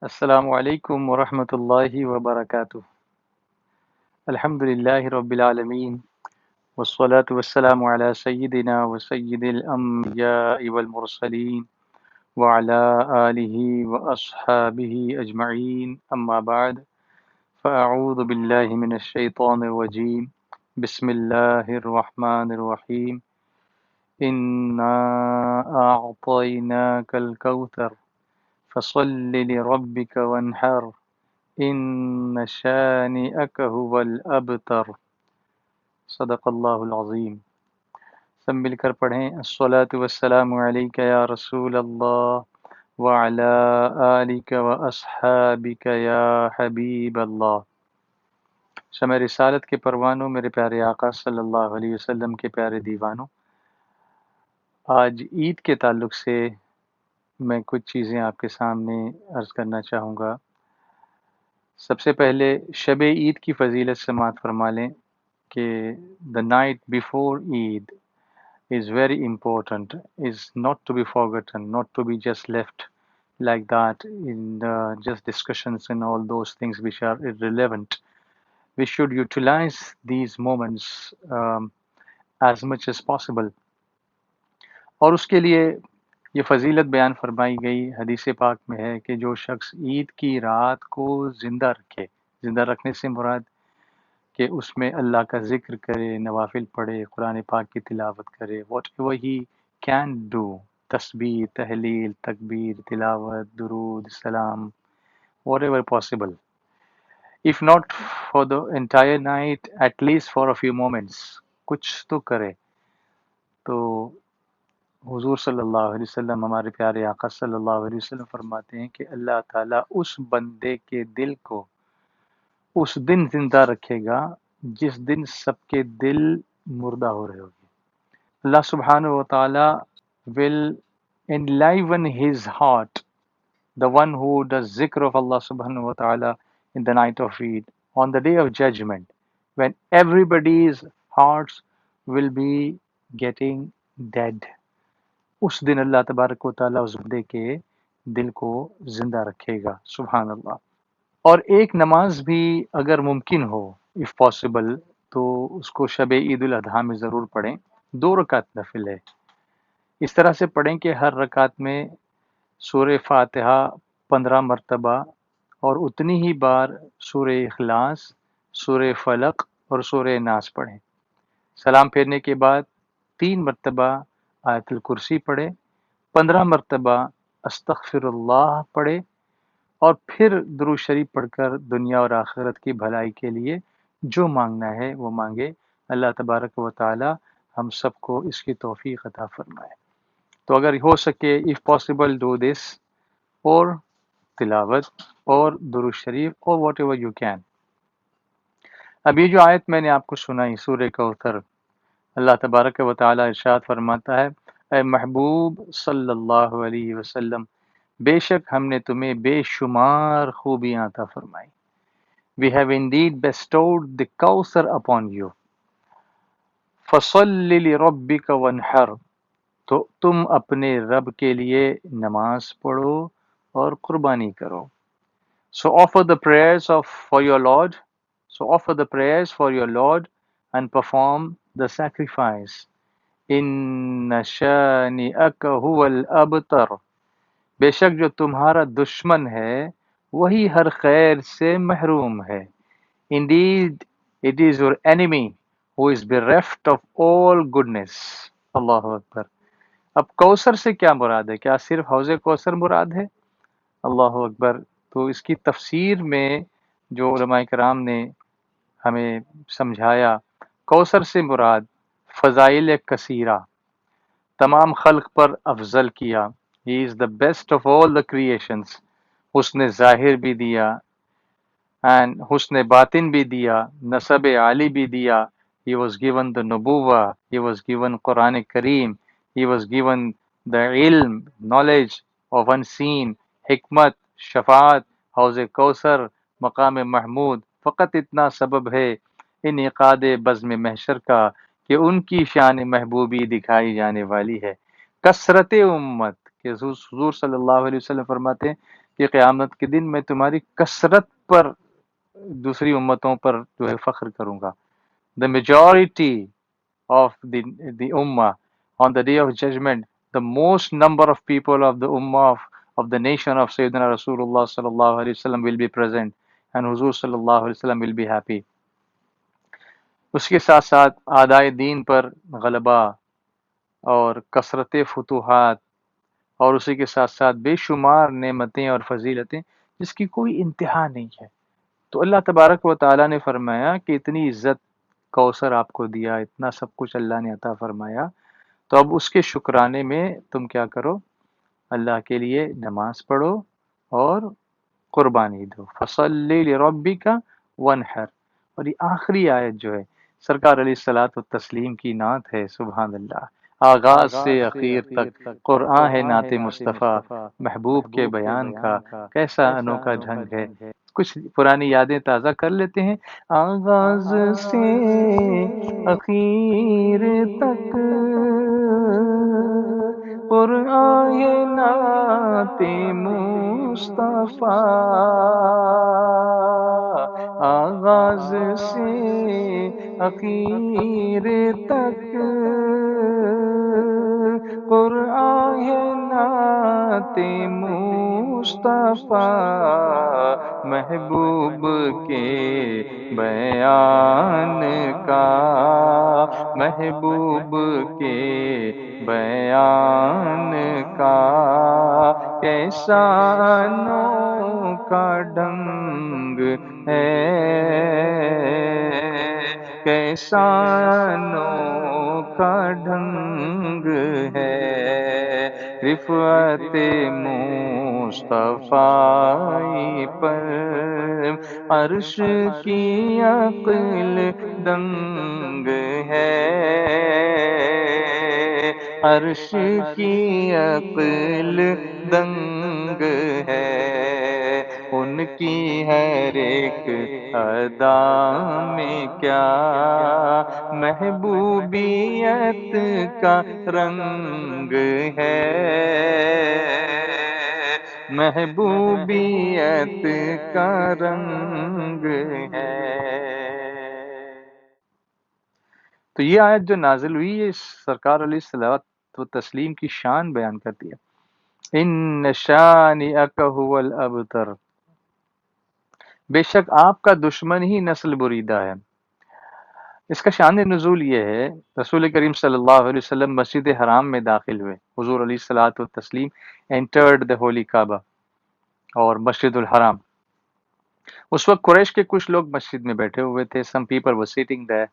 السلام علیکم ورحمۃ اللہ وبرکاتہ۔ الحمد للہ رب العالمین والصلاة والسلام علی سیدنا و سید الانبیاء والمرسلین وعلی آلہ واصحابہ اجمعین، اما بعد فاعوذ باللہ من الشیطان الرجیم، بسم اللہ الرحمن الرحیم۔ انا اعطیناک الکوثر فصل لربک وانحر ان شانئک هو الابتر۔ صدق اللہ العظیم۔ سب مل کر پڑھیں الصلاۃ والسلام علیک یا رسول اللہ وعلی آلک واصحابک یا حبیب اللہ۔ شمع رسالت کے پروانوں، میرے پیارے آقا صلی اللہ علیہ وسلم کے پیارے دیوانوں، آج عید کے تعلق سے میں کچھ چیزیں آپ کے سامنے عرض کرنا چاہوں گا۔ سب سے پہلے شب عید کی فضیلت سماعت فرما لیں کہ the night before Eid is very important, is not to be forgotten, not to be just left like that in just discussions and all those things which are irrelevant. We should utilize these moments as much as possible. اور اس کے لیے یہ فضیلت بیان فرمائی گئی حدیث پاک میں ہے کہ جو شخص عید کی رات کو زندہ رکھے، زندہ رکھنے سے مراد کہ اس میں اللہ کا ذکر کرے، نوافل پڑھے، قرآن پاک کی تلاوت کرے، what ever he can do, تسبیح، تحلیل، تکبیر، تلاوت، درود، سلام، what ever possible, if not for the entire night, at least for a few moments، کچھ تو کرے۔ تو حضور صلی اللہ علیہ وسلم، ہمارے پیارے آقا صلی اللہ علیہ وسلم فرماتے ہیں کہ اللہ تعالیٰ اس بندے کے دل کو اس دن زندہ رکھے گا جس دن سب کے دل مردہ ہو رہے ہوگے۔ اللہ سبحانہ و تعالیٰ will enliven his heart, the one who does zikr of Allah subhanahu wa ta'ala in the night of Eid, on the day of judgment, when everybody's hearts will be getting dead. اس دن اللہ تبارک و تعالیٰ اس بندے کے دل کو زندہ رکھے گا، سبحان اللہ۔ اور ایک نماز بھی اگر ممکن ہو، if possible، تو اس کو شب عید الاضحیٰ میں ضرور پڑھیں۔ 2 رکعت نفل ہے، اس طرح سے پڑھیں کہ ہر رکعت میں سورہ فاتحہ 15 مرتبہ اور اتنی ہی بار سورہ اخلاص، سورہ فلق اور سورہ ناس پڑھیں۔ سلام پھیرنے کے بعد 3 مرتبہ آیت الکرسی پڑھے، 15 مرتبہ استغفر اللہ پڑھے، اور پھر درود شریف پڑھ کر دنیا اور آخرت کی بھلائی کے لیے جو مانگنا ہے وہ مانگے۔ اللہ تبارک و تعالی ہم سب کو اس کی توفیق عطا فرمائے۔ تو اگر ہو سکے if possible do this، اور تلاوت اور درود شریف اور whatever you can۔ اب یہ جو آیت میں نے آپ کو سنائی سورہ کوثر، اللہ تبارک و تعالی ارشاد فرماتا ہے، اے محبوب صلی اللہ علیہ وسلم، بے شک ہم نے تمہیں بے شمار خوبیاں عطا فرمائی۔ We have indeed bestowed the Kawthar upon you. فَصَلِّ لِرَبِّكَ وَانْحَرْ، تو تم اپنے رب کے لیے نماز پڑھو اور قربانی کرو۔ So offer the prayers for your Lord. So offer the prayers for your Lord and perform the sacrifice. إِنَّ شَانِئَكَ هُوَ الْأَبْتَرُ، بے شک جو تمہارا دشمن ہے وہی ہر خیر سے محروم ہے۔ Indeed, it is your enemy who is bereft of all goodness. اللہ اکبر۔ اب کوثر سے کیا مراد ہے؟ کیا صرف حوض کوثر مراد ہے؟ اللہ اکبر۔ تو اس کی تفسیر میں جو علماء کرام نے ہمیں سمجھایا، کوثر سے مراد فضائل کثیرہ، تمام خلق پر افضل کیا۔ He is the best of all the creations. حسن ظاہر بھی دیا and حسن باطن بھی دیا، نسب عالی بھی دیا۔ He was given the نبوہ، he was given Quran cream, he was given the علم، knowledge of unseen، حکمت، شفاعت، حوض کوثر، مقام محمود۔ فقط اتنا سبب ہے انعقاد بزم محشر کا کہ ان کی شان محبوبی دکھائی جانے والی ہے۔ کثرت امت، کہ حضور صلی اللہ علیہ وسلم فرماتے ہیں کہ قیامت کے دن میں تمہاری کثرت پر دوسری امتوں پر جو ہے فخر کروں گا. The majority of the ummah on the day of judgment, the most number of people of the ummah of the nation of Sayyidina Rasulullah sallallahu alaihi wasallam will be present, and Huzur sallallahu alaihi wasallam will be happy. اس کے ساتھ ساتھ اعدائے دین پر غلبہ اور کثرت فتوحات، اور اسی کے ساتھ ساتھ بے شمار نعمتیں اور فضیلتیں جس کی کوئی انتہا نہیں ہے. تو اللہ تبارک و تعالیٰ نے فرمایا کہ اتنی عزت کوثر آپ کو دیا، اتنا سب کچھ اللہ نے عطا فرمایا، تو اب اس کے شکرانے میں تم کیا کرو؟ اللہ کے لیے نماز پڑھو اور قربانی دو. فصلی لربک وانحر. اور یہ آخری آیت جو ہے سرکار علیہ الصلاۃ والتسلیم کی نعت ہے. سبحان اللہ. آغاز سے اخیر تک قرآن ہے نعت مصطفیٰ، محبوب کے بیان کا کیسا انوکھا ڈھنگ ہے. کچھ پرانی یادیں تازہ کر لیتے ہیں. آغاز سے اخیر تک قرآن ہے نعت مصطفیٰ. آغاز سے اخیر تک قرآن ہے نعت مصطفیٰ. محبوب کے بیان کا، محبوب کے بیان کا کیسا انوکھا ڈھنگ ہے، کیسا انوکھا ڈھنگ ہے. رفعت مصطفیٰ پر عرش کی عقل دنگ ہے، عرش کی عقل دنگ ہے. ان کی ہر ایک ادا میں کیا محبوبیت کا رنگ ہے، محبوبیت کا رنگ ہے. تو یہ آیت جو نازل ہوئی ہے سرکار علیہ الصلوۃ و تسلیم کی شان بیان کرتی ہے. ان شانئک هو الابتر. بے شک آپ کا دشمن ہی نسل بریدہ ہے. اس کا شان نزول یہ ہے، رسول کریم صلی اللہ علیہ وسلم مسجد حرام میں داخل ہوئے. حضور علیہ الصلوۃ والتسلیم entered the holy Kaaba اور مسجد الحرام. اس وقت قریش کے کچھ لوگ مسجد میں بیٹھے ہوئے تھے. some people were sitting there.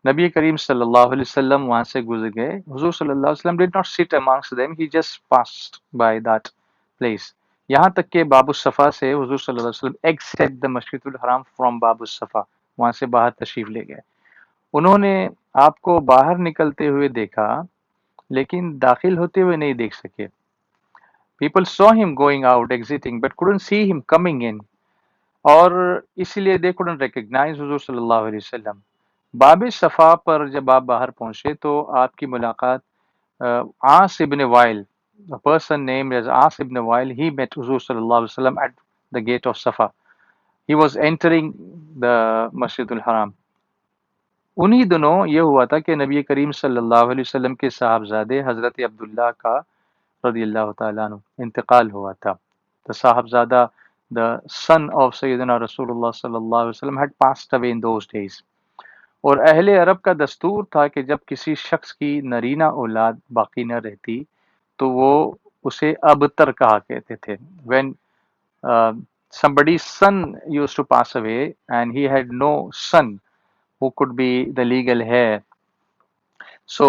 نبی کریم صلی اللہ علیہ وسلم وہاں سے گزر گئے. حضور صلی اللہ علیہ وسلم did not sit amongst them, he just passed by that place. یہاں تک کہ باب الصفا سے حضور صلی اللہ علیہ وسلم exit the مسجد الحرام from باب الصفا، وہاں سے باہر تشریف لے گئے. انہوں نے آپ کو باہر نکلتے ہوئے دیکھا لیکن داخل ہوتے ہوئے نہیں دیکھ سکے. People saw him going out, exiting, but couldn't see him coming in. اور اسی لیے they couldn't recognize حضور صلی اللہ علیہ وسلم. باب صفا پر جب آپ باہر پہنچے تو آپ کی ملاقات عاص ابن while, a person named as عاص ابن وائل, he met حضور صلی اللہ علیہ وسلم at the gate of Safa. He was entering the مسجد الحرام. انہی دنوں یہ ہوا تھا کہ نبی کریم صلی اللہ علیہ وسلم کے صاحبزادے حضرت عبداللہ کا رضی اللہ تعالیٰ عنہ انتقال ہوا تھا. The Sahibzada, the son of سیدنا رسول اللہ صلی اللہ علیہ وسلم had passed away in those days. اور اہل عرب کا دستور تھا کہ جب کسی شخص کی نرینہ اولاد باقی نہ رہتی تو وہ اسے ابتر کہا کہتے تھے. When somebody's son used to pass away and he had no son who could be the legal heir, so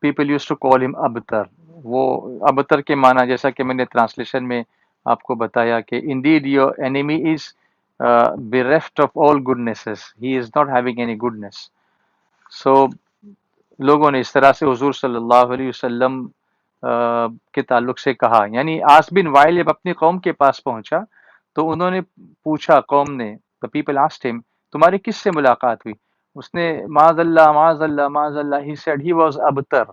people used to call him abtar. وہ ابتر کے معنی جیسا کہ میں نے ٹرانسلیشن میں آپ کو بتایا کہ indeed your enemy is bereft of all goodnesses, he is not having any goodness. So لوگوں نے اس طرح سے حضور صلی اللہ علیہ وسلم کے تعلق سے کہا. یعنی عاص بن وائل جب اپنی قوم کے پاس پہنچا تو انہوں نے پوچھا، قوم نے، the people asked him, تمہاری کس سے ملاقات ہوئی؟ اس نے معاذ اللہ معاذ اللہ معاذ اللہ, he said he was abtar,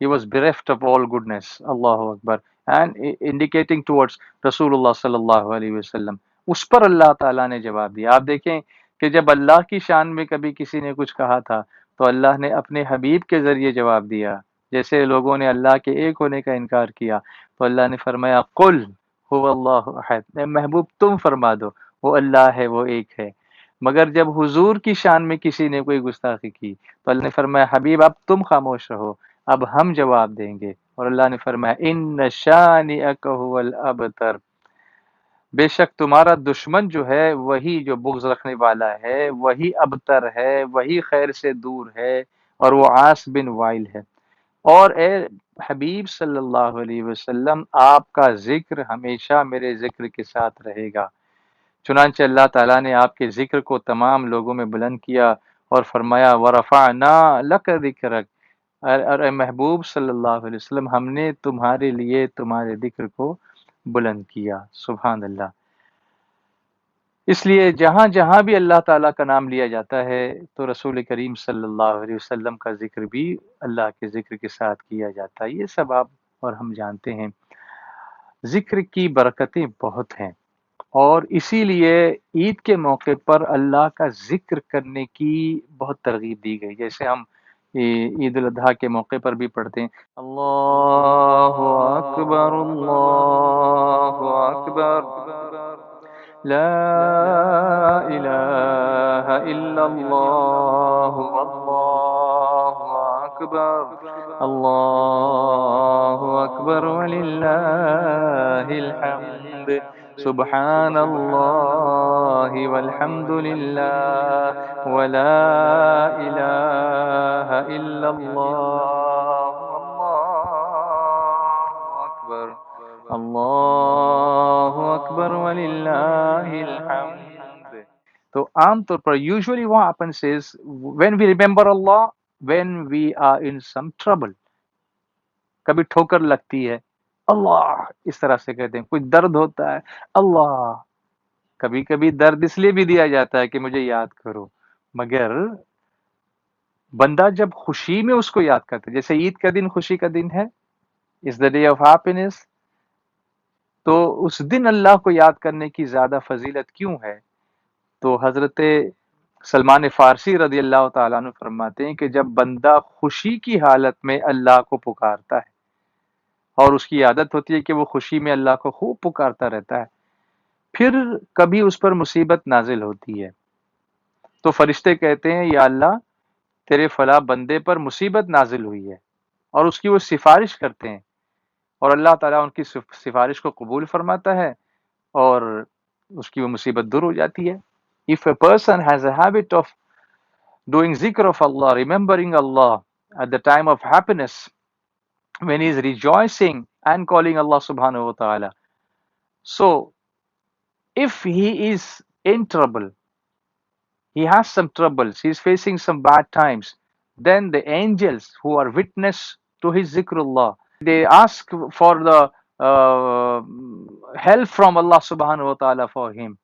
he was bereft of all goodness. Allah Akbar. And indicating towards رسول اللہ صلی اللہ علیہ وسلم. اس پر اللہ تعالیٰ نے جواب دیا. آپ دیکھیں کہ جب اللہ کی شان میں کبھی کسی نے کچھ کہا تھا تو اللہ نے اپنے حبیب کے ذریعے جواب دیا. جیسے لوگوں نے اللہ کے ایک ہونے کا انکار کیا تو اللہ نے فرمایا قل هو اللہ احد، اے محبوب تم فرما دو وہ اللہ ہے، وہ ایک ہے. مگر جب حضور کی شان میں کسی نے کوئی گستاخی کی تو اللہ نے فرمایا حبیب اب تم خاموش رہو، اب ہم جواب دیں گے. اور اللہ نے فرمایا ان شانئک هو الابتر، بے شک تمہارا دشمن جو ہے وہی جو بغض رکھنے والا ہے وہی ابتر ہے، وہی خیر سے دور ہے، اور وہ عاص بن وائل ہے. اور اے حبیب صلی اللہ علیہ وسلم آپ کا ذکر ہمیشہ میرے ذکر کے ساتھ رہے گا. چنانچہ اللہ تعالیٰ نے آپ کے ذکر کو تمام لوگوں میں بلند کیا اور فرمایا وَرَفَعْنَا لَكَ ذِكْرَكَ، اور اے محبوب صلی اللہ علیہ وسلم ہم نے تمہارے لیے تمہارے ذکر کو بلند کیا. سبحان اللہ. اس لیے جہاں جہاں بھی اللہ تعالیٰ کا نام لیا جاتا ہے تو رسول کریم صلی اللہ علیہ وسلم کا ذکر بھی اللہ کے ذکر کے ساتھ کیا جاتا ہے. یہ سب آپ اور ہم جانتے ہیں. ذکر کی برکتیں بہت ہیں، اور اسی لیے عید کے موقع پر اللہ کا ذکر کرنے کی بہت ترغیب دی گئی. جیسے ہم عید الاضحیٰ کے موقع پر بھی پڑھتے ہیں اللہ اکبر اللہ اکبر لا الہ الا اللہ واللہ اکبر اللہ اکبر وللہ الحمد سبحان اللہ والحمد للہ ولا الہ الا اللہ اللہ اکبر وللہ الحمد. تو عام طور پر usually what happens is when we remember Allah when we are in some trouble. کبھی ٹھوکر لگتی ہے اللہ اس طرح سے کہتے ہیں، کوئی درد ہوتا ہے اللہ. کبھی کبھی درد اس لیے بھی دیا جاتا ہے کہ مجھے یاد کرو، مگر بندہ جب خوشی میں اس کو یاد کرتا ہے، جیسے عید کا دن خوشی کا دن ہے، is the day of happiness، تو اس دن اللہ کو یاد کرنے کی زیادہ فضیلت کیوں ہے؟ تو حضرت سلمان فارسی رضی اللہ تعالیٰ عنہ فرماتے ہیں کہ جب بندہ خوشی کی حالت میں اللہ کو پکارتا ہے اور اس کی عادت ہوتی ہے کہ وہ خوشی میں اللہ کو خوب پکارتا رہتا ہے، پھر کبھی اس پر مصیبت نازل ہوتی ہے تو فرشتے کہتے ہیں یا اللہ تیرے فلاں بندے پر مصیبت نازل ہوئی ہے، اور اس کی وہ سفارش کرتے ہیں اور اللہ تعالیٰ ان کی سفارش کو قبول فرماتا ہے اور اس کی وہ مصیبت دور ہو جاتی ہے. If a person has a habit of doing zikr of Allah, remembering Allah at the time of happiness, when he is rejoicing and calling Allah subhanahu wa ta'ala, so if he is in trouble, he has some troubles, he is facing some bad times, then the angels who are witness to his zikrullah, they ask for the help from Allah subhanahu wa ta'ala for him.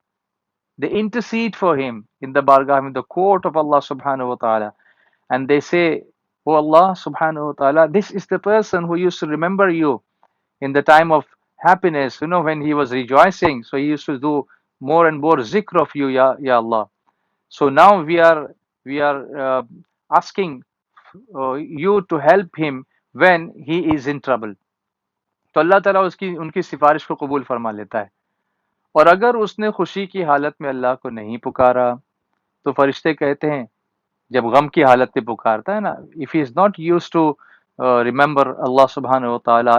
They intercede for him in the bargah, in the court of Allah subhanahu wa ta'ala, and they say, oh Allah subhanahu wa ta'ala, this is the person who used to remember you in the time of happiness, when he was rejoicing, so he used to do more and more zikr of you, ya Allah. So now we are asking you to help him when he is in trouble. تو اللہ تعالیٰ ان کی سفارش کو قبول فرما لیتا ہے. اور اگر اس نے خوشی کی حالت میں اللہ کو نہیں پکارا تو فرشتے کہتے ہیں جب غم کی حالت میں پکارتا ہے نا, if he is not used to remember Allah subhanahu wa ta'ala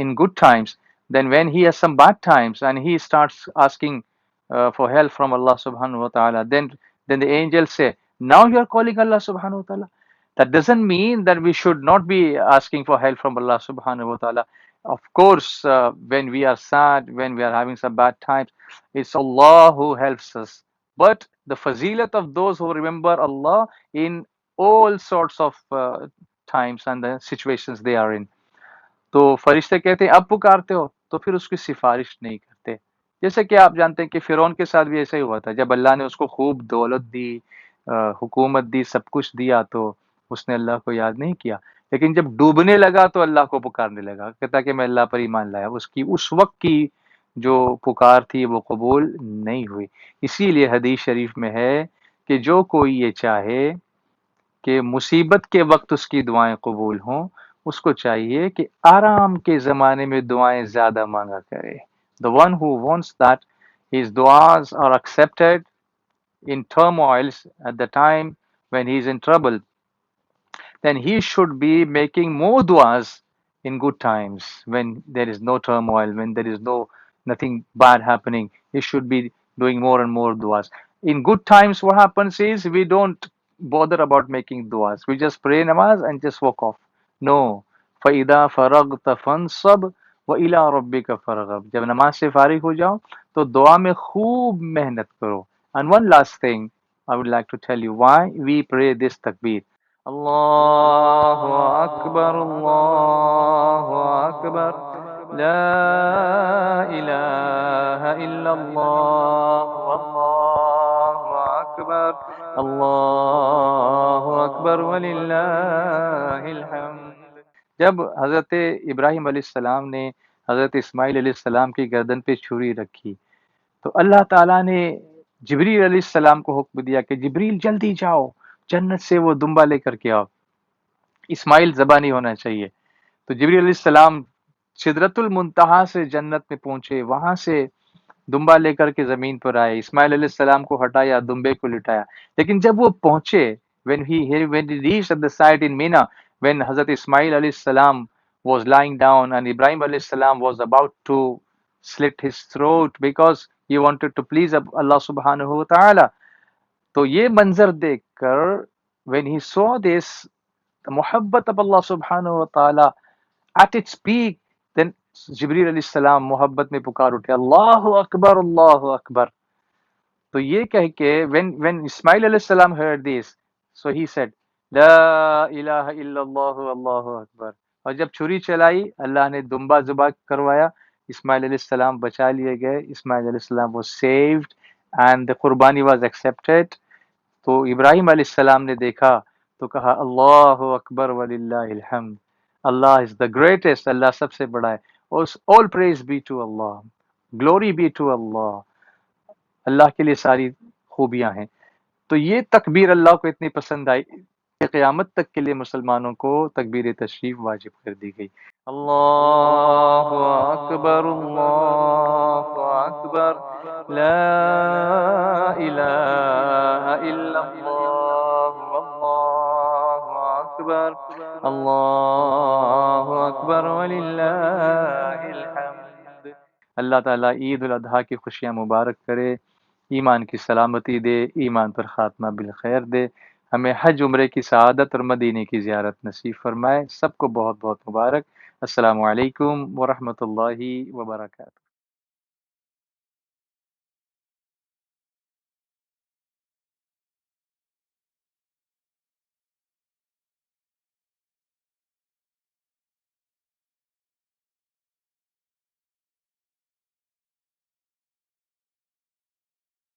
in good times, then when he has some bad times and he starts asking for help from Allah subhanahu wa ta'ala, then the angels say, now you are calling Allah subhanahu wa ta'ala. That doesn't mean that we should not be asking for help from Allah subhanahu wa ta'ala. Of course, when we are sad, when we are having some bad times, it's Allah who helps us. But the fazilat of those who remember Allah in all sorts of times and the situations they are in. تو فرشتے کہتے ہیں اب پکارتے ہو, تو پھر اس کی سفارش نہیں کرتے. جیسے کہ آپ جانتے ہیں کہ فرعون کے ساتھ بھی ایسا ہی ہوا تھا. جب اللہ نے اس کو خوب دولت دی, حکومت دی, سب کچھ دیا, تو اس نے اللہ کو یاد نہیں کیا. لیکن جب ڈوبنے لگا تو اللہ کو پکارنے لگا، کہتا کہ میں اللہ پر ایمان لایا، اس کی اس وقت کی جو پکار تھی وہ قبول نہیں ہوئی۔ اسی لیے حدیث شریف میں ہے کہ جو کوئی یہ چاہے کہ مصیبت کے وقت اس کی دعائیں قبول ہوں، اس کو چاہیے کہ آرام کے زمانے میں دعائیں زیادہ مانگا کرے۔ The one who wants that his du'as are accepted in turmoils at the time when he is in trouble, then he should be making more du'as in good times when there is no turmoil, when there is nothing bad happening. He should be doing more and more du'as. In good times, what happens is we don't bother about making du'as. We just pray namaz and just walk off. No. فَإِذَا فَرَغْتَ فَانْصَبْ وَإِلَىٰ رَبِّكَ فَارْغَب۔ جب نماز سے فارغ ہو جاؤ تو دعا میں خوب محنت کرو۔ And one last thing I would like to tell you why we pray this takbir. اللہ اکبر اللہ اکبر لا الہ الا اللہ واللہ اکبر اللہ اکبر وللہ الحمد۔ جب حضرت ابراہیم علیہ السلام نے حضرت اسماعیل علیہ السلام کی گردن پہ چھری رکھی تو اللہ تعالیٰ نے جبریل علیہ السلام کو حکم دیا کہ جبریل جلدی جاؤ، جنت سے وہ دمبا لے کر کے آؤ، اسماعیل ذبح نہیں ہونا چاہیے۔ تو جبریل علیہ السلام سدرۃ المنتہا سے جنت میں پہنچے، وہاں سے دمبا لے کر کے زمین پر آئے، اسماعیل علیہ السلام کو ہٹایا، دمبے کو لٹایا۔ لیکن جب وہ پہنچے when he reached at the site in Mina, when Hazrat Ismail alayhi salam was lying down and Ibrahim alayhi salam was about to slit his throat because he wanted to please Allah subhanahu wa ta'ala. تو یہ منظر دیکھ کر when he saw this, the محبت of Allah subhanahu wa ta'ala at its peak, then جبریل علیہ السلام محبت میں پکار اٹھے، اللہ اکبر اللہ اکبر۔ تو یہ کہہ کے when اسماعیل علیہ السلام heard this, so he said لا الہ الا اللہ اللہ اکبر، اور جب چھری چلائی اللہ نے دمبا ذبح کروایا، اسماعیل علیہ السلام بچا لیے گئے، اسماعیل علیہ السلام was saved and the قربانی was accepted۔ تو ابراہیم علیہ السلام نے دیکھا تو کہا اللہ اکبر وللہ الحمد، اللہ از دا گریٹسٹ، اللہ سب سے بڑا ہے، all praise be to Allah، glory be to Allah، اللہ کے لیے ساری خوبیاں ہیں۔ تو یہ تکبیر اللہ کو اتنی پسند آئی کہ قیامت تک کے لیے مسلمانوں کو تکبیر تشریف واجب کر دی گئی۔ اللہ اکبر اللہ اکبر لا الہ الا اللہ واللہ اکبر اللہ اکبر وللہ الحمد۔ اللہ تعالیٰ عید الاضحیٰ کی خوشیاں مبارک کرے، ایمان کی سلامتی دے، ایمان پر خاتمہ بالخیر دے، ہمیں حج عمرے کی سعادت اور مدینے کی زیارت نصیب فرمائے۔ سب کو بہت بہت مبارک۔ السلام علیکم ورحمۃ اللہ وبرکاتہ۔